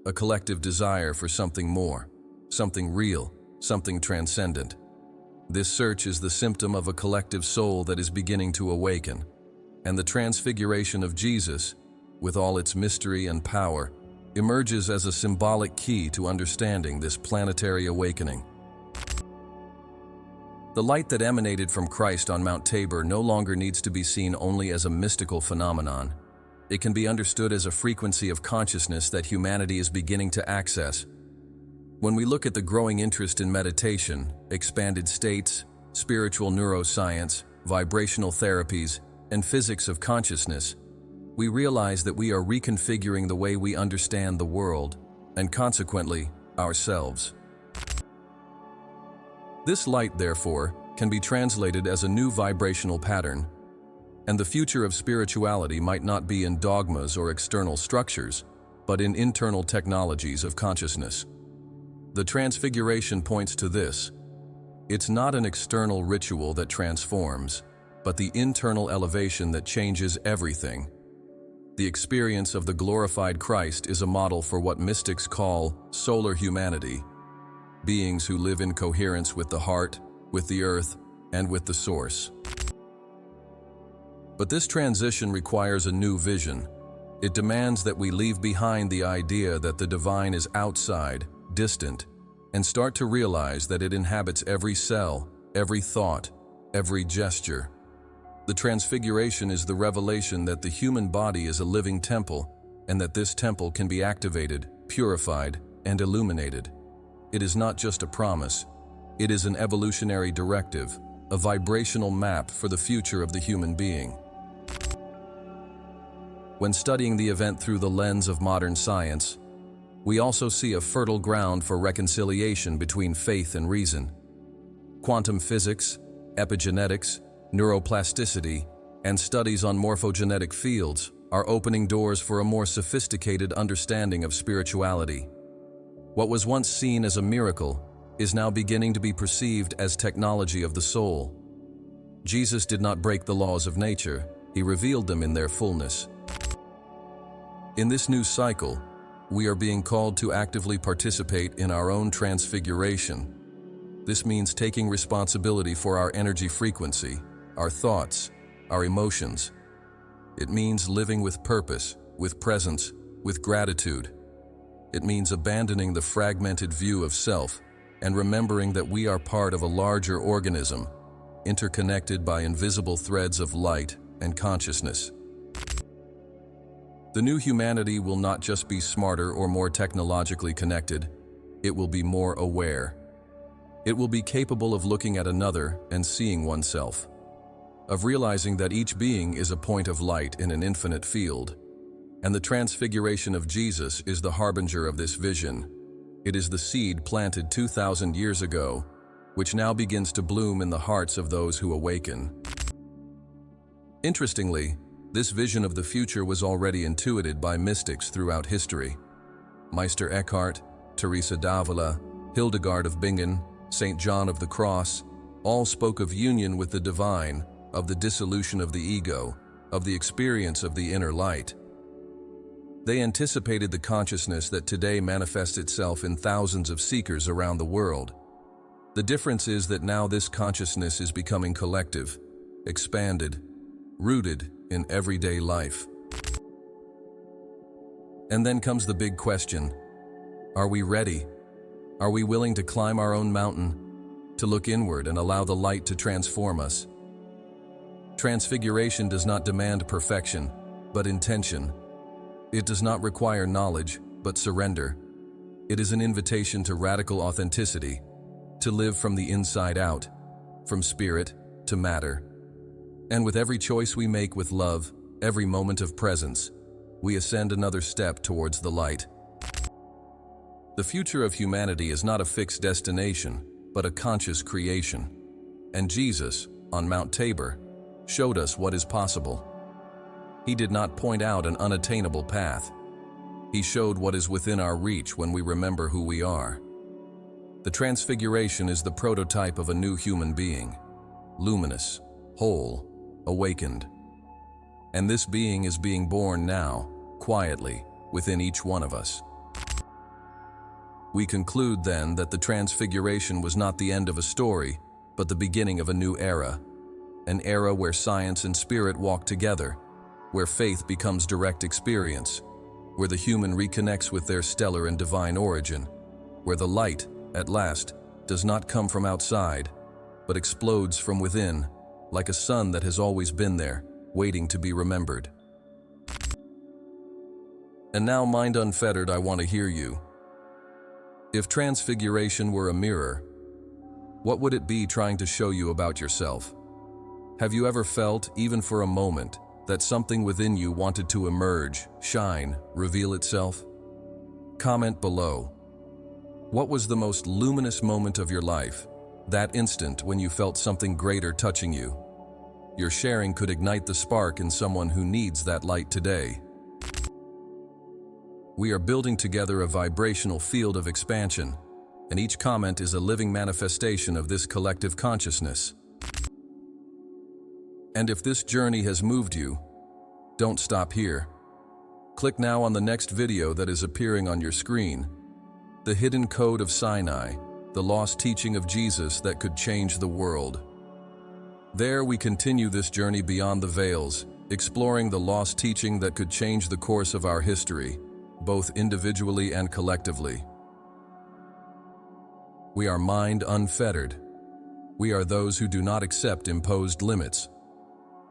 a collective desire for something more, something real, something transcendent. This search is the symptom of a collective soul that is beginning to awaken. And the Transfiguration of Jesus, with all its mystery and power, emerges as a symbolic key to understanding this planetary awakening. The light that emanated from Christ on Mount Tabor no longer needs to be seen only as a mystical phenomenon. It can be understood as a frequency of consciousness that humanity is beginning to access. When we look at the growing interest in meditation, expanded states, spiritual neuroscience, vibrational therapies, and physics of consciousness, we realize that we are reconfiguring the way we understand the world, and consequently, ourselves. This light, therefore, can be translated as a new vibrational pattern, and the future of spirituality might not be in dogmas or external structures, but in internal technologies of consciousness. The Transfiguration points to this. It's not an external ritual that transforms, but the internal elevation that changes everything. The experience of the glorified Christ is a model for what mystics call solar humanity, beings who live in coherence with the heart, with the earth, and with the source. But this transition requires a new vision. It demands that we leave behind the idea that the divine is outside, distant, and start to realize that it inhabits every cell, every thought, every gesture. The Transfiguration is the revelation that the human body is a living temple, and that this temple can be activated, purified, and illuminated. It is not just a promise. It is an evolutionary directive, a vibrational map for the future of the human being. When studying the event through the lens of modern science, we also see a fertile ground for reconciliation between faith and reason. Quantum physics, epigenetics, neuroplasticity, and studies on morphogenetic fields are opening doors for a more sophisticated understanding of spirituality. What was once seen as a miracle is now beginning to be perceived as technology of the soul. Jesus did not break the laws of nature, he revealed them in their fullness. In this new cycle, we are being called to actively participate in our own transfiguration. This means taking responsibility for our energy frequency, our thoughts, our emotions. It means living with purpose, with presence, with gratitude. It means abandoning the fragmented view of self and remembering that we are part of a larger organism, interconnected by invisible threads of light and consciousness. The new humanity will not just be smarter or more technologically connected, it will be more aware. It will be capable of looking at another and seeing oneself, of realizing that each being is a point of light in an infinite field. And the Transfiguration of Jesus is the harbinger of this vision. It is the seed planted 2,000 years ago, which now begins to bloom in the hearts of those who awaken. Interestingly, this vision of the future was already intuited by mystics throughout history. Meister Eckhart, Teresa d'Avila, Hildegard of Bingen, St. John of the Cross, all spoke of union with the divine, of the dissolution of the ego, of the experience of the inner light. They anticipated the consciousness that today manifests itself in thousands of seekers around the world. The difference is that now this consciousness is becoming collective, expanded, rooted in everyday life. And then comes the big question: are we ready? Are we willing to climb our own mountain, to look inward and allow the light to transform us? Transfiguration does not demand perfection, but intention. It does not require knowledge, but surrender. It is an invitation to radical authenticity, to live from the inside out, from spirit to matter. And with every choice we make with love, every moment of presence, we ascend another step towards the light. The future of humanity is not a fixed destination, but a conscious creation. And Jesus, on Mount Tabor, showed us what is possible. He did not point out an unattainable path. He showed what is within our reach when we remember who we are. The Transfiguration is the prototype of a new human being, luminous, whole, awakened. And this being is being born now, quietly, within each one of us. We conclude then that the Transfiguration was not the end of a story, but the beginning of a new era. An era where science and spirit walk together, where faith becomes direct experience, where the human reconnects with their stellar and divine origin, where the light, at last, does not come from outside, but explodes from within, like a sun that has always been there, waiting to be remembered. And now, Mind Unfettered, I want to hear you. If Transfiguration were a mirror, what would it be trying to show you about yourself? Have you ever felt, even for a moment, that something within you wanted to emerge, shine, reveal itself? Comment below. What was the most luminous moment of your life? That instant when you felt something greater touching you. Your sharing could ignite the spark in someone who needs that light today. We are building together a vibrational field of expansion, and each comment is a living manifestation of this collective consciousness. And if this journey has moved you, don't stop here. Click now on the next video that is appearing on your screen. The Hidden Code of Sinai, the lost teaching of Jesus that could change the world. There we continue this journey beyond the veils, exploring the lost teaching that could change the course of our history, both individually and collectively. We are mind unfettered. We are those who do not accept imposed limits.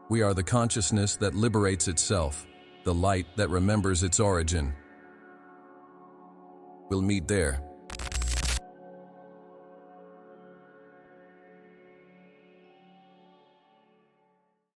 We are the consciousness that liberates itself, the light that remembers its origin. We'll meet there.